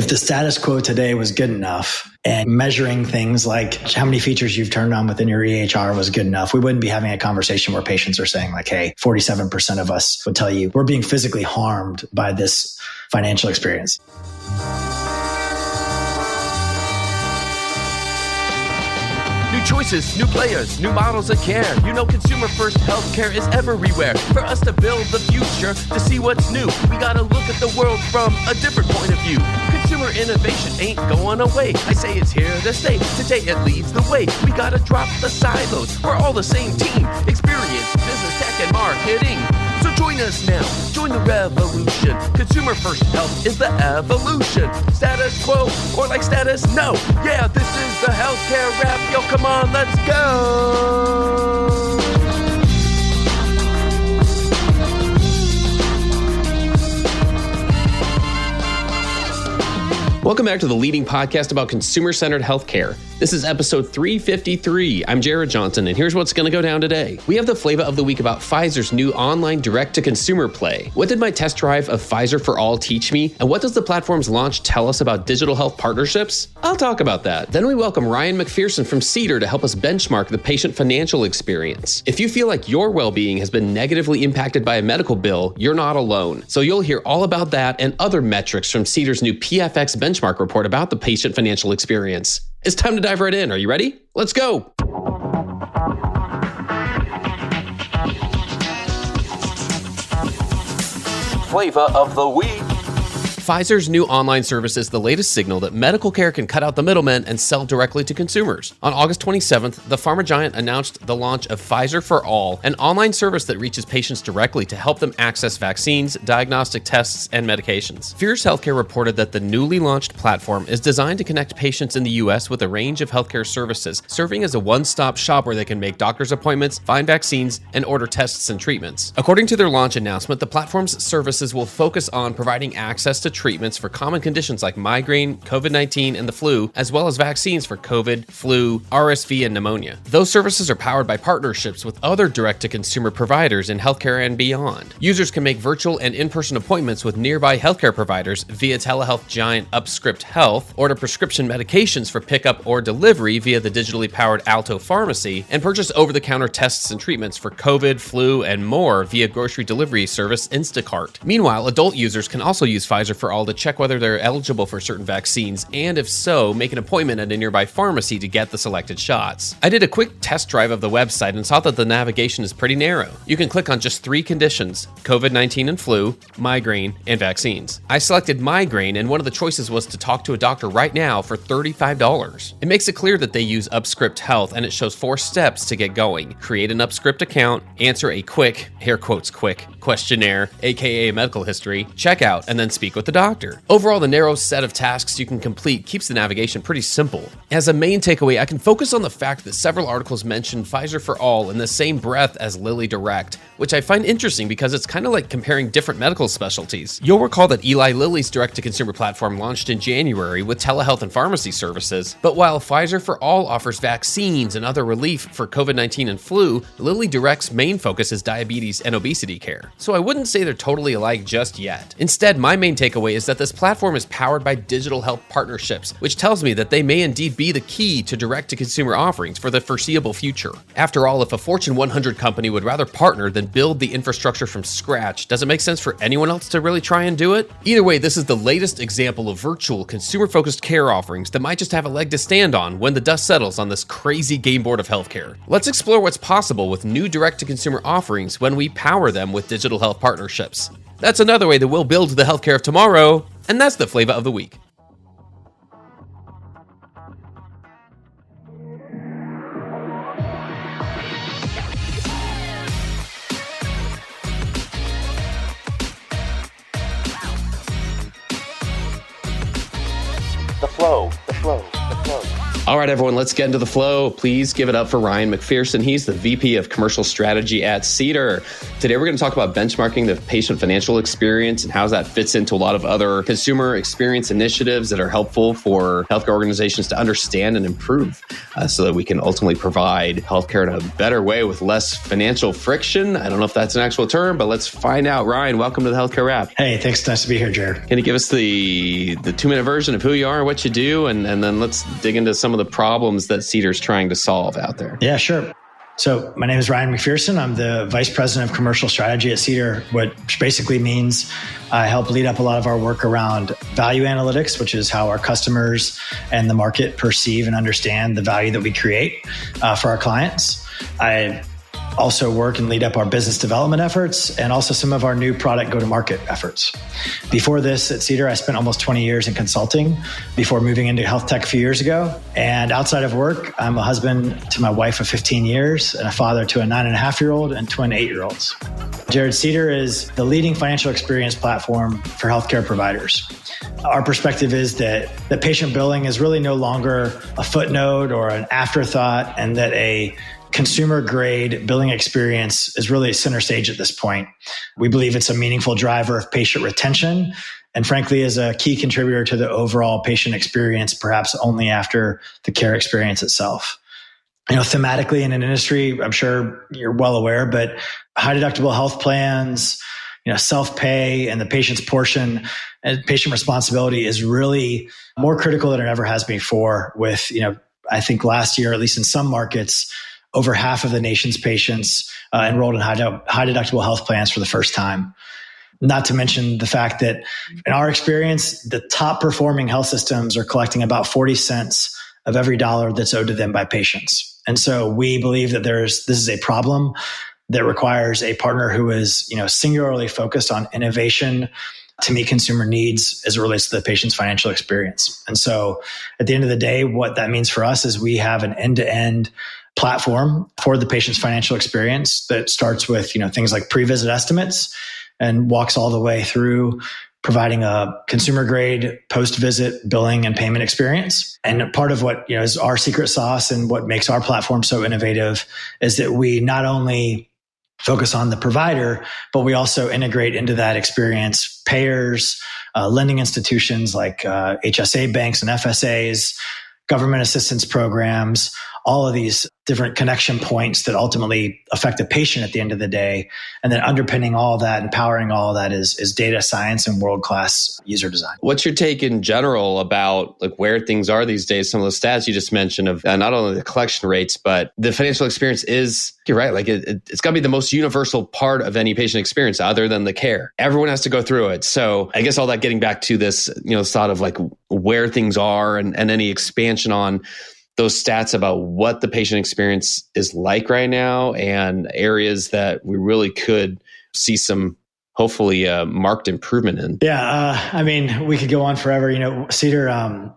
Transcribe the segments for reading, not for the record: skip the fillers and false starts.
If the status quo today was good enough and measuring things like how many features you've turned on within your EHR was good enough, we wouldn't be having a conversation where patients are saying like, hey, 47% of us would tell you we're being physically harmed by this financial experience. New choices, new players, new models of care. You know consumer first healthcare is everywhere. For us to build the future, to see what's new, we gotta look at the world from a different point of view. Consumer innovation ain't going away. I say it's here to stay. Today it leads the way. We gotta drop the silos. We're all the same team. Experience, business, tech, and marketing. So join us now. Join the revolution. Consumer first health is the evolution. Status quo or like status no. Yeah, this is the healthcare rap. Yo, come on, let's go. Welcome back to the leading podcast about consumer-centered healthcare. This is episode 353. I'm Jared Johnson, and here's what's going to go down today. We have the Flava of the week about Pfizer's new online direct-to-consumer play. What did my test drive of PfizerForAll teach me? And what does the platform's launch tell us about digital health partnerships? I'll talk about that. Then we welcome Ryan McPherson from Cedar to help us benchmark the patient financial experience. If you feel like your well-being has been negatively impacted by a medical bill, you're not alone. So you'll hear all about that and other metrics from Cedar's new PFX benchmark report about the patient financial experience. It's time to dive right in. Are you ready? Let's go. Flava of the week. Pfizer's new online service is the latest signal that medical care can cut out the middlemen and sell directly to consumers. On August 27th, the pharma giant announced the launch of PfizerForAll, an online service that reaches patients directly to help them access vaccines, diagnostic tests, and medications. Fierce Healthcare reported that the newly launched platform is designed to connect patients in the U.S. with a range of healthcare services, serving as a one-stop shop where they can make doctor's appointments, find vaccines, and order tests and treatments. According to their launch announcement, the platform's services will focus on providing access to treatments for common conditions like migraine, COVID-19, and the flu, as well as vaccines for COVID, flu, RSV, and pneumonia. Those services are powered by partnerships with other direct-to-consumer providers in healthcare and beyond. Users can make virtual and in-person appointments with nearby healthcare providers via telehealth giant UpScript Health, order prescription medications for pickup or delivery via the digitally powered Alto Pharmacy, and purchase over-the-counter tests and treatments for COVID, flu, and more via grocery delivery service Instacart. Meanwhile, adult users can also use PfizerForAll to check whether they're eligible for certain vaccines, and if so, make an appointment at a nearby pharmacy to get the selected shots. I did a quick test drive of the website and saw that the navigation is pretty narrow. You can click on just 3 conditions: COVID-19 and flu, migraine, and vaccines. I selected migraine, and one of the choices was to talk to a doctor right now for $35. It makes it clear that they use UpScript Health, and it shows 4 steps to get going. Create an UpScript account, answer a quick, air quotes quick, questionnaire, aka medical history, check out, and then speak with the doctor. Overall, the narrow set of tasks you can complete keeps the navigation pretty simple. As a main takeaway, I can focus on the fact that several articles mention PfizerForAll in the same breath as LillyDirect, which I find interesting because it's kind of like comparing different medical specialties. You'll recall that Eli Lilly's direct-to-consumer platform launched in January with telehealth and pharmacy services, but while PfizerForAll offers vaccines and other relief for COVID-19 and flu, LillyDirect's main focus is diabetes and obesity care. So I wouldn't say they're totally alike just yet. Instead, my main takeaway is that this platform is powered by digital health partnerships, which tells me that they may indeed be the key to direct-to-consumer offerings for the foreseeable future. After all, if a Fortune 100 company would rather partner than build the infrastructure from scratch, does it make sense for anyone else to really try and do it? Either way, this is the latest example of virtual, consumer-focused care offerings that might just have a leg to stand on when the dust settles on this crazy game board of healthcare. Let's explore what's possible with new direct-to-consumer offerings when we power them with digital health partnerships. That's another way that we'll build the healthcare of tomorrow, and that's the Flava of the week. The flow. All right, everyone, let's get into the flow. Please give it up for Ryan McPherson. He's the VP of Commercial Strategy at Cedar. Today, we're going to talk about benchmarking the patient financial experience and how that fits into a lot of other consumer experience initiatives that are helpful for healthcare organizations to understand and improve so that we can ultimately provide healthcare in a better way with less financial friction. I don't know if that's an actual term, but let's find out. Ryan, welcome to the Healthcare Wrap. Hey, thanks. Nice to be here, Jared. Can you give us the 2-minute version of who you are and what you do? And then let's dig into some of the problems that Cedar's trying to solve out there. Yeah, sure. So my name is Ryan McPherson. I'm the Vice President of Commercial Strategy at Cedar, which basically means I help lead up a lot of our work around value analytics, which is how our customers and the market perceive and understand the value that we create for our clients. I also work and lead up our business development efforts and also some of our new product go-to-market efforts. Before this at Cedar, I spent almost 20 years in consulting before moving into health tech a few years ago. And outside of work, I'm a husband to my wife of 15 years and a father to a 9.5-year-old and twin 8-year-olds. Jared, Cedar is the leading financial experience platform for healthcare providers. Our perspective is that the patient billing is really no longer a footnote or an afterthought, and that a consumer-grade billing experience is really center stage at this point. We believe it's a meaningful driver of patient retention and frankly is a key contributor to the overall patient experience, perhaps only after the care experience itself. Thematically in an industry, I'm sure you're well aware, but high deductible health plans, self-pay and the patient's portion and patient responsibility is really more critical than it ever has been before with, I think last year, at least in some markets, over half of the nation's patients enrolled in high deductible health plans for the first time. Not to mention the fact that in our experience, the top performing health systems are collecting about 40 cents of every dollar that's owed to them by patients. And so we believe that this is a problem that requires a partner who is, singularly focused on innovation to meet consumer needs as it relates to the patient's financial experience. And so at the end of the day, what that means for us is we have an end-to-end platform for the patient's financial experience that starts with, things like pre-visit estimates and walks all the way through providing a consumer grade post-visit billing and payment experience. And part of what, is our secret sauce and what makes our platform so innovative is that we not only focus on the provider, but we also integrate into that experience payers, lending institutions like HSA banks and FSAs, government assistance programs, all of these different connection points that ultimately affect the patient at the end of the day. And then underpinning all that and powering all of that is data science and world-class user design. What's your take in general about where things are these days? Some of the stats you just mentioned of not only the collection rates, but the financial experience is, you're right, it's got to be the most universal part of any patient experience other than the care. Everyone has to go through it. So I guess all that getting back to this, thought of where things are and any expansion on those stats about what the patient experience is like right now and areas that we really could see some, hopefully, marked improvement in. Yeah. We could go on forever. Cedar,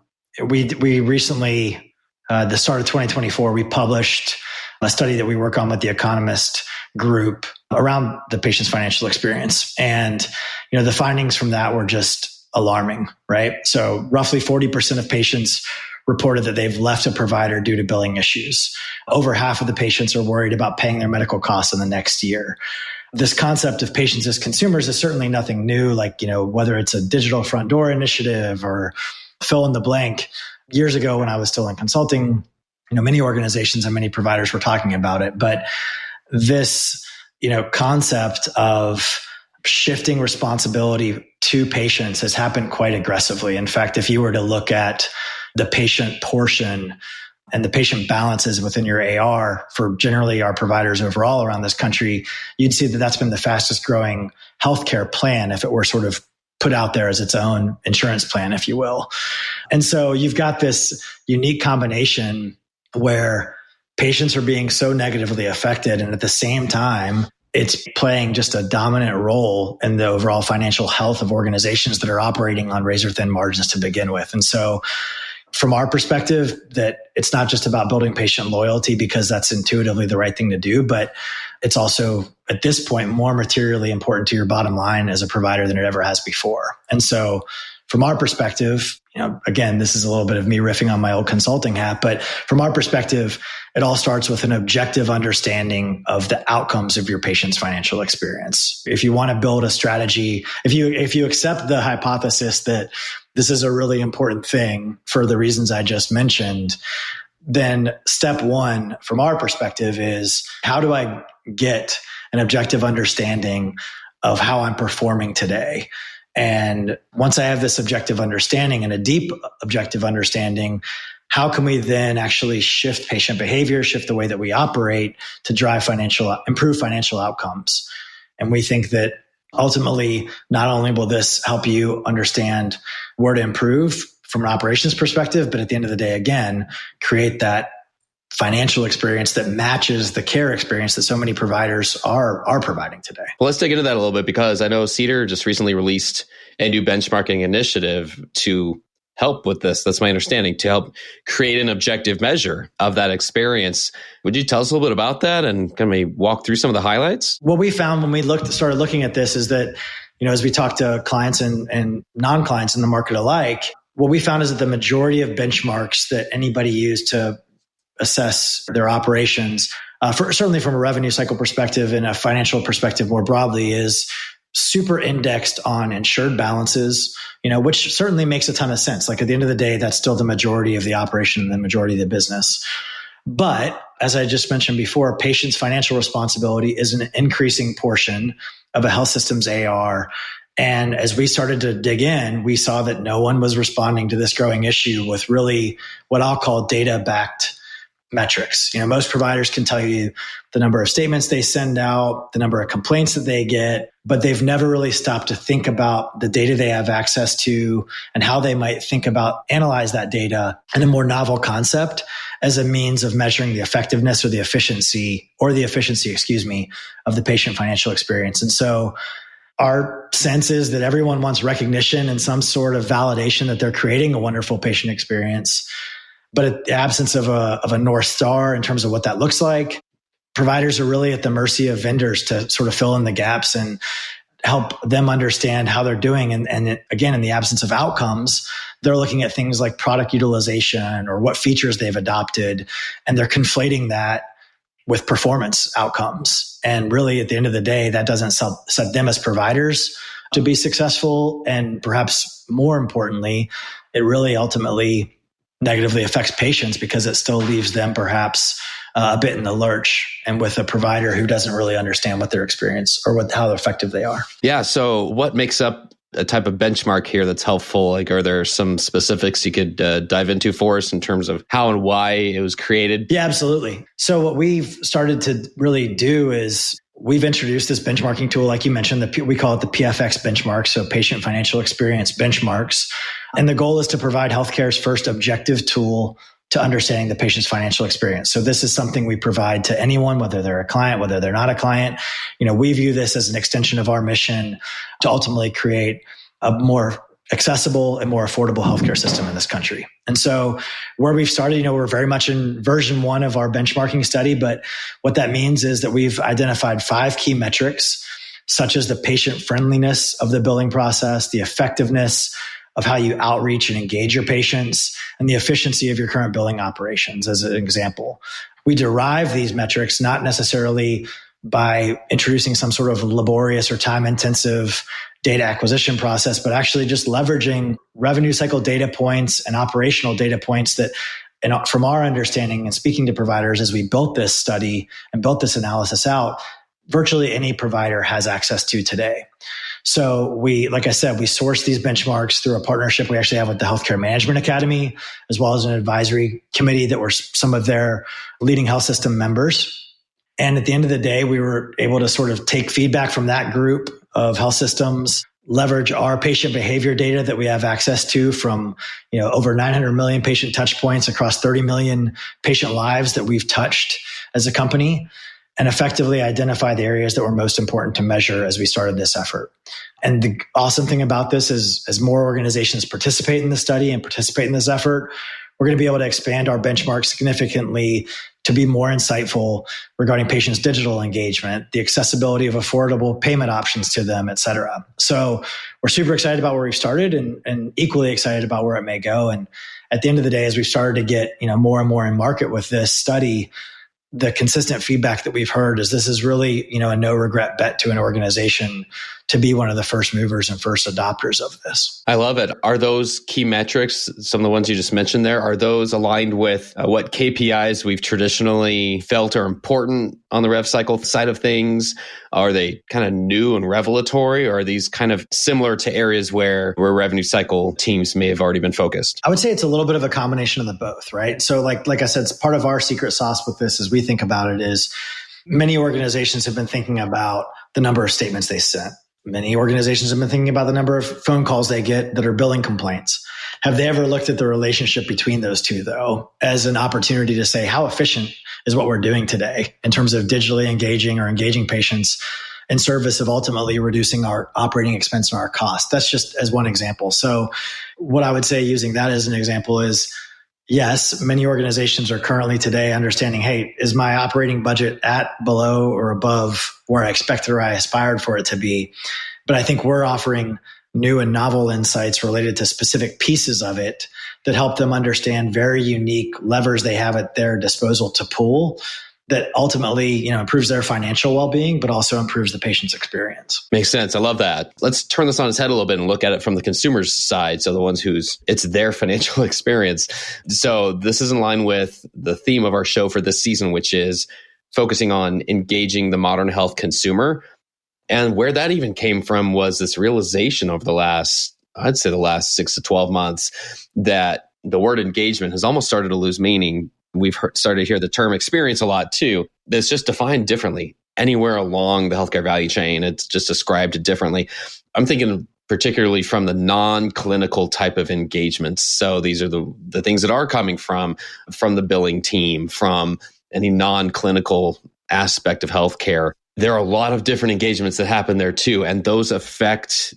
we recently, the start of 2024, we published a study that we work on with the Economist group around the patient's financial experience. And, the findings from that were just alarming, right? So roughly 40% of patients reported that they've left a provider due to billing issues. Over half of the patients are worried about paying their medical costs in the next year. This concept of patients as consumers is certainly nothing new, whether it's a digital front door initiative or fill in the blank. Years ago when I was still in consulting, many organizations and many providers were talking about it. But this, concept of shifting responsibility to patients has happened quite aggressively. In fact, if you were to look at the patient portion and the patient balances within your AR for generally our providers overall around this country, you'd see that that's been the fastest growing healthcare plan if it were sort of put out there as its own insurance plan, if you will. And so you've got this unique combination where patients are being so negatively affected, and at the same time, it's playing just a dominant role in the overall financial health of organizations that are operating on razor thin margins to begin with. And so from our perspective, that it's not just about building patient loyalty because that's intuitively the right thing to do, but it's also at this point more materially important to your bottom line as a provider than it ever has before. And so from our perspective, again, this is a little bit of me riffing on my old consulting hat, but from our perspective, it all starts with an objective understanding of the outcomes of your patient's financial experience. If you want to build a strategy, if you accept the hypothesis that this is a really important thing for the reasons I just mentioned, then step one from our perspective is, how do I get an objective understanding of how I'm performing today? And once I have this objective understanding and a deep objective understanding, how can we then actually shift patient behavior, shift the way that we operate to drive improve financial outcomes? And we think that ultimately, not only will this help you understand where to improve from an operations perspective, but at the end of the day, again, create that financial experience that matches the care experience that so many providers are providing today. Well, let's dig into that a little bit, because I know Cedar just recently released a new benchmarking initiative to help with this. That's my understanding, to help create an objective measure of that experience. Would you tell us a little bit about that, and can we walk through some of the highlights? What we found when we started looking at this is that, as we talk to clients and non-clients in the market alike, what we found is that the majority of benchmarks that anybody used to assess their operations, certainly from a revenue cycle perspective and a financial perspective more broadly, is super indexed on insured balances, which certainly makes a ton of sense. Like, at the end of the day, that's still the majority of the operation and the majority of the business. But as I just mentioned before, patient's financial responsibility is an increasing portion of a health system's AR. And as we started to dig in, we saw that no one was responding to this growing issue with really what I'll call data-backed metrics. Most providers can tell you the number of statements they send out, the number of complaints that they get, but they've never really stopped to think about the data they have access to and how they might think about analyze that data in a more novel concept as a means of measuring the effectiveness or the efficiency of the patient financial experience. And so our sense is that everyone wants recognition and some sort of validation that they're creating a wonderful patient experience. But in the absence of a North Star in terms of what that looks like, providers are really at the mercy of vendors to sort of fill in the gaps and help them understand how they're doing. And again, in the absence of outcomes, they're looking at things like product utilization or what features they've adopted, and they're conflating that with performance outcomes. And really, at the end of the day, that doesn't set them as providers to be successful. And perhaps more importantly, it really ultimately negatively affects patients, because it still leaves them perhaps a bit in the lurch and with a provider who doesn't really understand what their experience or how effective they are. Yeah. So what makes up a type of benchmark here that's helpful? Like, are there some specifics you could dive into for us in terms of how and why it was created? Yeah, absolutely. So what we've started to really do is we've introduced this benchmarking tool, like you mentioned, we call it the PFX benchmark, so Patient Financial Experience Benchmarks. And the goal is to provide healthcare's first objective tool to understanding the patient's financial experience. So this is something we provide to anyone, whether they're a client, whether they're not a client. We view this as an extension of our mission to ultimately create a more accessible and more affordable healthcare system in this country. And so where we've started, we're very much in version 1 of our benchmarking study, but what that means is that we've identified 5 key metrics, such as the patient friendliness of the billing process, the effectiveness of how you outreach and engage your patients, and the efficiency of your current billing operations, as an example. We derive these metrics not necessarily by introducing some sort of laborious or time-intensive data acquisition process, but actually just leveraging revenue cycle data points and operational data points that, and from our understanding and speaking to providers as we built this study and built this analysis out, virtually any provider has access to today. So like I said, we source these benchmarks through a partnership we actually have with the Healthcare Management Academy, as well as an advisory committee that were some of their leading health system members. And at the end of the day, we were able to sort of take feedback from that group of health systems, leverage our patient behavior data that we have access to from, over 900 million patient touch points across 30 million patient lives that we've touched as a company, and effectively identify the areas that were most important to measure as we started this effort. And the awesome thing about this is, as more organizations participate in the study and participate in this effort, we're going to be able to expand our benchmark significantly to be more insightful regarding patients' digital engagement, the accessibility of affordable payment options to them, et cetera. So we're super excited about where we've started and equally excited about where it may go. And at the end of the day, as we've started to get more and more in market with this study, the consistent feedback that we've heard is this is really, a no regret bet to an organization to be one of the first movers and first adopters of this. I love it. Are those key metrics, some of the ones you just mentioned there, are those aligned with what KPIs we've traditionally felt are important on the rev cycle side of things? Are they kind of new and revelatory, or are these kind of similar to areas where revenue cycle teams may have already been focused? I would say it's a little bit of a combination of the both, right? So like I said, it's part of our secret sauce with this as we think about it is many organizations have been thinking about the number of statements they sent. Many organizations have been thinking about the number of phone calls they get that are billing complaints. Have they ever looked at the relationship between those two, though, as an opportunity to say, how efficient is what we're doing today in terms of digitally engaging or engaging patients in service of ultimately reducing our operating expense and our cost? That's just as one example. So what I would say using that as an example is, yes, many organizations are currently today understanding, hey, is my operating budget at, below, or above where I expected or I aspired for it to be? But I think we're offering new and novel insights related to specific pieces of it that help them understand very unique levers they have at their disposal to pull that ultimately, improves their financial well-being, but also improves the patient's experience. Makes sense. I love that. Let's turn this on its head a little bit and look at it from the consumer's side. So the ones it's their financial experience. So this is in line with the theme of our show for this season, which is focusing on engaging the modern health consumer. And where that even came from was this realization over the last 6 to 12 months that the word engagement has almost started to lose meaning. We've started to hear the term experience a lot too. It's just defined differently anywhere along the healthcare value chain. It's just described differently. I'm thinking particularly from the non-clinical type of engagements. So these are the things that are coming from the billing team, from any non-clinical aspect of healthcare. There are a lot of different engagements that happen there too, and those affect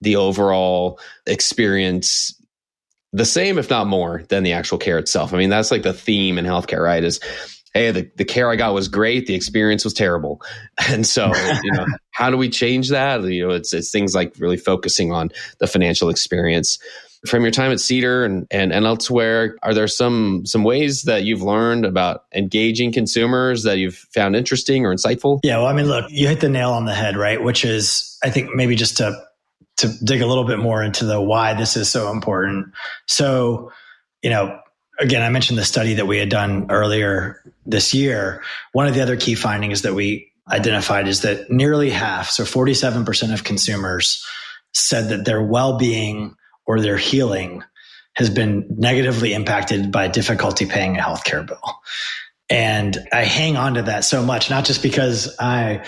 the overall experience the same, if not more, than the actual care itself. I mean, that's like the theme in healthcare, right? Is, hey, the care I got was great, the experience was terrible. And so, how do we change that? It's things like really focusing on the financial experience. From your time at Cedar and elsewhere, are there some ways that you've learned about engaging consumers that you've found interesting or insightful? Yeah, well, I mean, look, you hit the nail on the head, right? Which is, I think, maybe just to dig a little bit more into the why this is so important. So, again, I mentioned the study that we had done earlier this year. One of the other key findings that we identified is that nearly half, so 47% of consumers said that their well-being or their healing has been negatively impacted by difficulty paying a healthcare bill. And I hang on to that so much, not just because I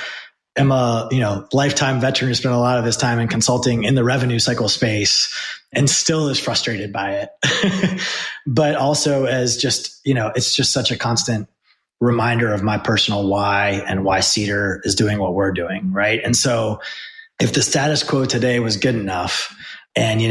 am a lifetime veteran who spent a lot of his time in consulting in the revenue cycle space and still is frustrated by it, but also as just, it's just such a constant reminder of my personal why and why Cedar is doing what we're doing, right? And so if the status quo today was good enough and,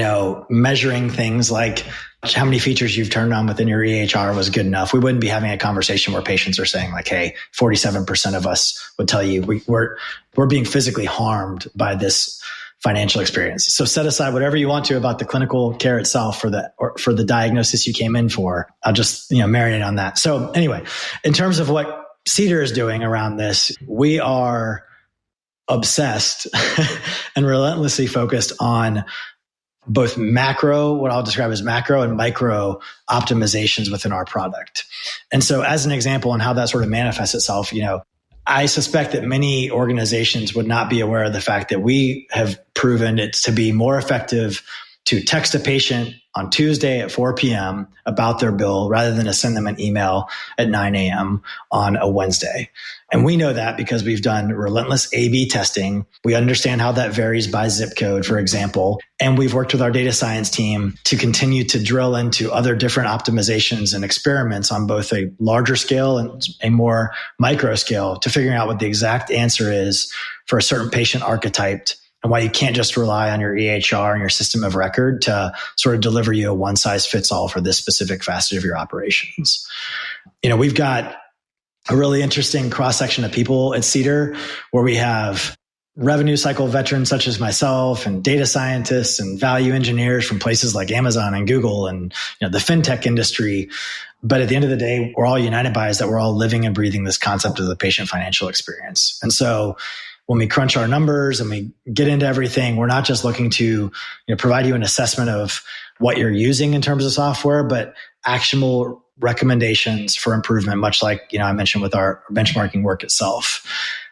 measuring things like how many features you've turned on within your EHR was good enough, we wouldn't be having a conversation where patients are saying like, hey, 47% of us would tell you we're being physically harmed by this financial experience. So set aside whatever you want to about the clinical care itself for the diagnosis you came in for. I'll just, marinate on that. So anyway, in terms of what Cedar is doing around this, we are obsessed and relentlessly focused on both macro, what I'll describe as macro and micro optimizations within our product. And so as an example on how that sort of manifests itself, I suspect that many organizations would not be aware of the fact that we have proven it to be more effective to text a patient on Tuesday at 4 p.m. about their bill rather than to send them an email at 9 a.m. on a Wednesday. And we know that because we've done relentless A/B testing. We understand how that varies by zip code, for example. And we've worked with our data science team to continue to drill into other different optimizations and experiments on both a larger scale and a more micro scale to figuring out what the exact answer is for a certain patient archetype and why you can't just rely on your EHR and your system of record to sort of deliver you a one-size-fits-all for this specific facet of your operations. We've got a really interesting cross-section of people at Cedar, where we have revenue cycle veterans such as myself and data scientists and value engineers from places like Amazon and Google and the fintech industry. But at the end of the day, we're all united by is that we're all living and breathing this concept of the patient financial experience. And so when we crunch our numbers and we get into everything, we're not just looking to provide you an assessment of what you're using in terms of software, but actionable recommendations for improvement, much like I mentioned with our benchmarking work itself.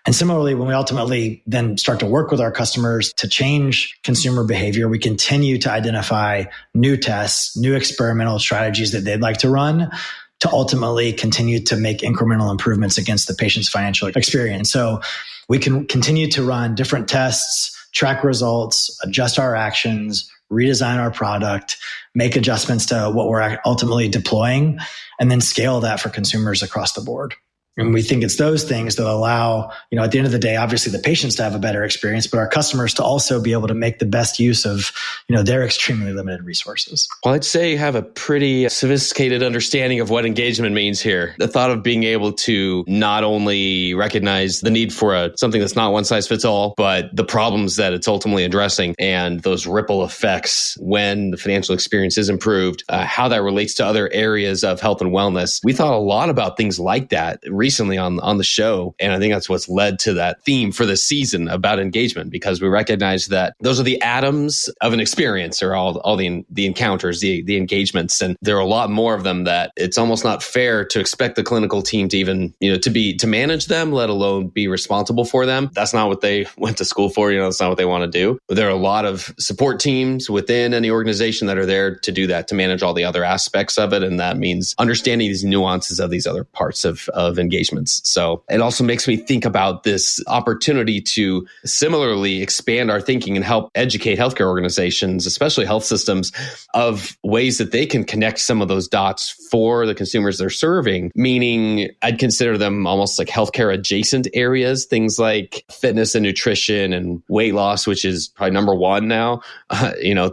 And similarly, when we ultimately then start to work with our customers to change consumer behavior, we continue to identify new tests, new experimental strategies that they'd like to run to ultimately continue to make incremental improvements against the patient's financial experience. So we can continue to run different tests, track results, adjust our actions, redesign our product, make adjustments to what we're ultimately deploying, and then scale that for consumers across the board. And we think it's those things that allow, at the end of the day, obviously the patients to have a better experience, but our customers to also be able to make the best use of, their extremely limited resources. Well, I'd say you have a pretty sophisticated understanding of what engagement means here. The thought of being able to not only recognize the need for something that's not one size fits all, but the problems that it's ultimately addressing and those ripple effects when the financial experience is improved, how that relates to other areas of health and wellness. We thought a lot about things like that recently on the show. And I think that's what's led to that theme for this season about engagement, because we recognize that those are the atoms of an experience, or all the encounters, the engagements. And there are a lot more of them that it's almost not fair to expect the clinical team to even, to manage them, let alone be responsible for them. That's not what they went to school for. That's not what they want to do. But there are a lot of support teams within any organization that are there to do that, to manage all the other aspects of it. And that means understanding these nuances of these other parts of engagements. So it also makes me think about this opportunity to similarly expand our thinking and help educate healthcare organizations, especially health systems, of ways that they can connect some of those dots for the consumers they're serving. Meaning, I'd consider them almost like healthcare adjacent areas, things like fitness and nutrition and weight loss, which is probably number one now.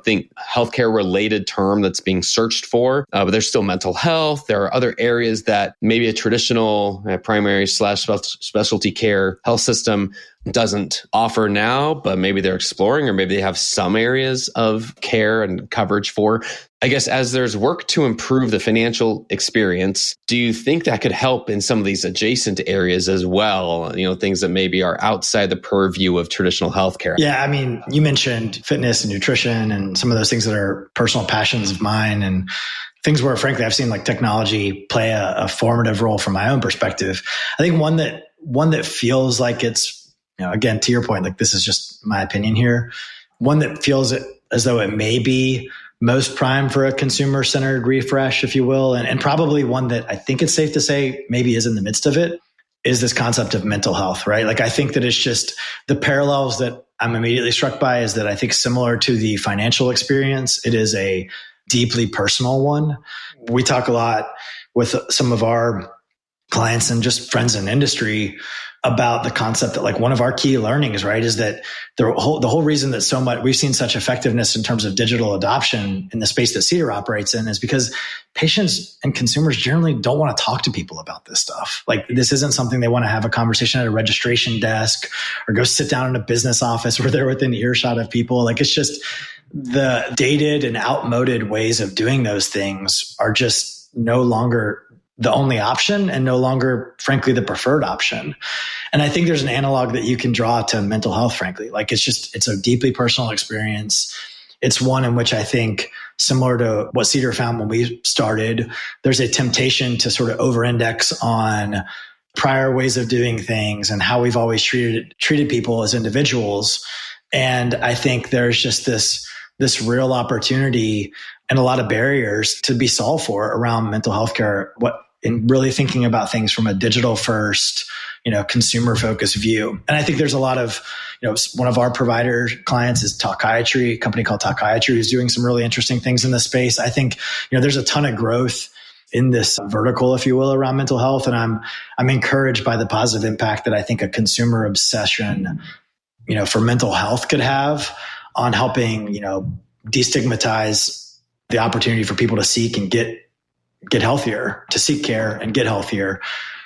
Think healthcare related term that's being searched for, but there's still mental health. There are other areas that maybe a traditional primary/specialty care health system doesn't offer now, but maybe they're exploring, or maybe they have some areas of care and coverage for. I guess as there's work to improve the financial experience, do you think that could help in some of these adjacent areas as well? Things that maybe are outside the purview of traditional healthcare. Yeah, you mentioned fitness and nutrition and some of those things that are personal passions of mine, and things where, frankly, I've seen technology play a formative role from my own perspective. I think one that feels like it's, again, to your point, this is just my opinion here, one that feels as though it may be most prime for a consumer-centered refresh, if you will, and probably one that I think it's safe to say maybe is in the midst of it, is this concept of mental health, right? I think that it's just the parallels that I'm immediately struck by is that I think similar to the financial experience, it is a deeply personal one. We talk a lot with some of our clients and just friends in industry about the concept that one of our key learnings, right, is that the whole reason that so much we've seen such effectiveness in terms of digital adoption in the space that Cedar operates in is because patients and consumers generally don't want to talk to people about this stuff. This isn't something they want to have a conversation at a registration desk or go sit down in a business office where they're within earshot of people. It's just the dated and outmoded ways of doing those things are just no longer the only option and no longer, frankly, the preferred option. And I think there's an analog that you can draw to mental health, frankly. It's a deeply personal experience. It's one in which I think, similar to what Cedar found when we started, there's a temptation to sort of over-index on prior ways of doing things and how we've always treated people as individuals. And I think there's just this real opportunity and a lot of barriers to be solved for around mental health care, in really thinking about things from a digital first, consumer focused view. And I think there's a lot of, one of our provider clients is Talkiatry, a company called Talkiatry, who's doing some really interesting things in this space. I think, there's a ton of growth in this vertical, if you will, around mental health. And I'm encouraged by the positive impact that I think a consumer obsession, for mental health could have on helping, destigmatize the opportunity for people to seek and get get healthier, to seek care and get healthier,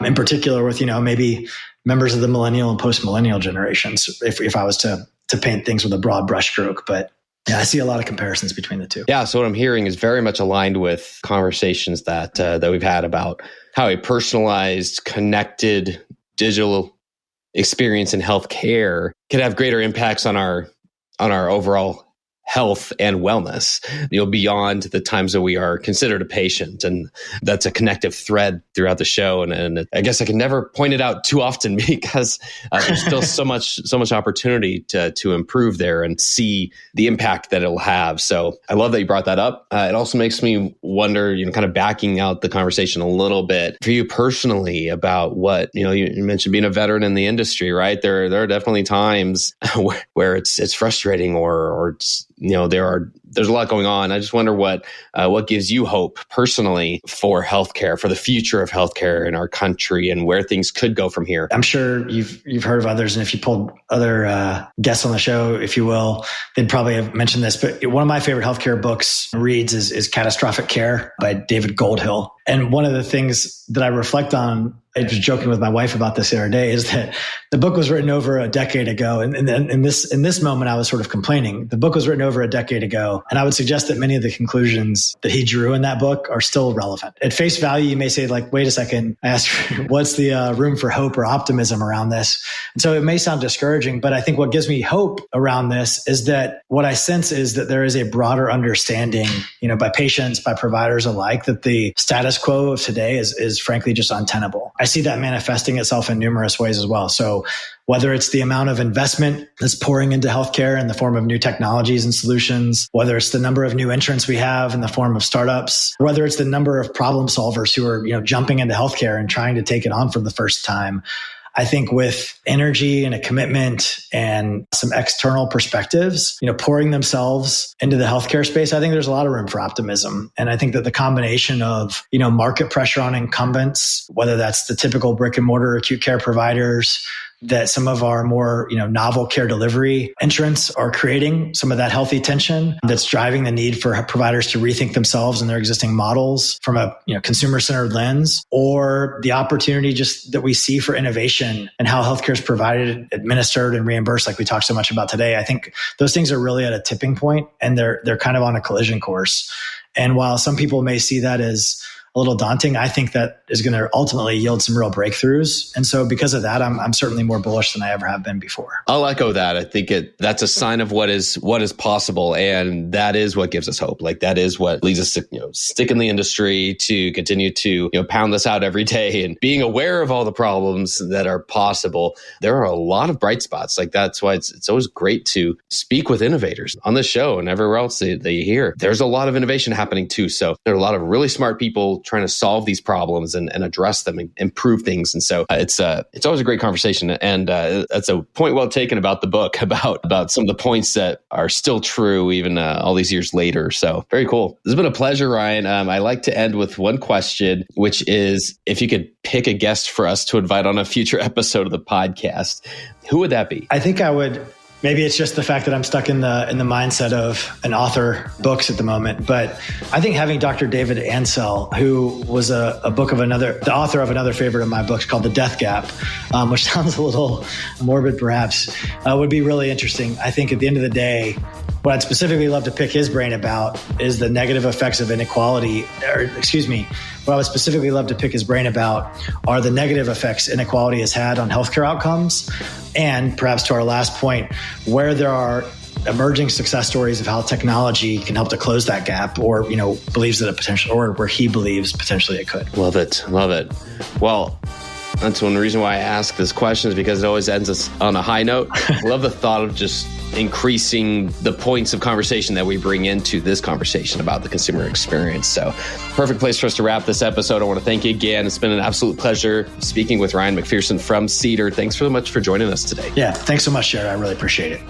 in particular with, maybe members of the millennial and post-millennial generations, if I was to paint things with a broad brushstroke. But yeah, I see a lot of comparisons between the two. Yeah, so what I'm hearing is very much aligned with conversations that we've had about how a personalized, connected digital experience in healthcare could have greater impacts on our overall health and wellness, beyond the times that we are considered a patient. And that's a connective thread throughout the show. And I guess I can never point it out too often because there's still so much opportunity to improve there and see the impact that it'll have. So I love that you brought that up. It also makes me wonder, kind of backing out the conversation a little bit for you personally about what, you mentioned being a veteran in the industry, right? There are definitely times where it's frustrating or there's a lot going on. I just wonder what gives you hope personally for healthcare, for the future of healthcare in our country and where things could go from here. I'm sure you've heard of others, and if you pulled other guests on the show, if you will, they'd probably have mentioned this. But one of my favorite healthcare books reads is Catastrophic Care by David Goldhill. And one of the things that I reflect on, I was joking with my wife about this the other day, is that the book was written over a decade ago. And in this moment, I was sort of complaining. The book was written over a decade ago. And I would suggest that many of the conclusions that he drew in that book are still relevant. At face value, you may say, like, wait a second, I asked, what's the room for hope or optimism around this? And so it may sound discouraging, but I think what gives me hope around this is that what I sense is that there is a broader understanding, by patients, by providers alike, that the status quo of today is frankly just untenable. I see that manifesting itself in numerous ways as well. So whether it's the amount of investment that's pouring into healthcare in the form of new technologies and solutions, whether it's the number of new entrants we have in the form of startups, whether it's the number of problem solvers who are, jumping into healthcare and trying to take it on for the first time, I think with energy and a commitment and some external perspectives, pouring themselves into the healthcare space, I think there's a lot of room for optimism. And I think that the combination of, market pressure on incumbents, whether that's the typical brick and mortar acute care providers, that some of our more, novel care delivery entrants are creating some of that healthy tension that's driving the need for providers to rethink themselves and their existing models from a, consumer-centered lens, or the opportunity just that we see for innovation and how healthcare is provided, administered, and reimbursed, like we talked so much about today. I think those things are really at a tipping point, and they're kind of on a collision course. And while some people may see that as a little daunting, I think that is going to ultimately yield some real breakthroughs. And so because of that, I'm certainly more bullish than I ever have been before. I'll echo that. I think that's a sign of what is possible. And that is what gives us hope. Like that is what leads us to, stick in the industry, to continue to, pound this out every day, and being aware of all the problems that are possible. There are a lot of bright spots. Like that's why it's always great to speak with innovators on this show and everywhere else that you hear. There's a lot of innovation happening too. So there are a lot of really smart people trying to solve these problems and address them and improve things. And so it's always a great conversation. And that's a point well taken about the book, about some of the points that are still true even all these years later. So very cool. This has been a pleasure, Ryan. I like to end with one question, which is if you could pick a guest for us to invite on a future episode of the podcast, who would that be? I think I would. Maybe it's just the fact that I'm stuck in the mindset of an author books at the moment. But I think having Dr. David Ansell, who was the author of another favorite of my books called The Death Gap, which sounds a little morbid perhaps, would be really interesting. I think at the end of the day, what I'd specifically love to pick his brain about is the negative effects of inequality, what I would specifically love to pick his brain about are the negative effects inequality has had on healthcare outcomes. And perhaps to our last point, where there are emerging success stories of how technology can help to close that gap, or, believes that it potentially, or where he believes potentially it could. Love it. Well, that's one reason why I ask this question, is because it always ends us on a high note. I love the thought of just increasing the points of conversation that we bring into this conversation about the consumer experience. So perfect place for us to wrap this episode. I want to thank you again. It's been an absolute pleasure speaking with Ryan McPherson from Cedar. Thanks so much for joining us today. Yeah, thanks so much, Jared. I really appreciate it.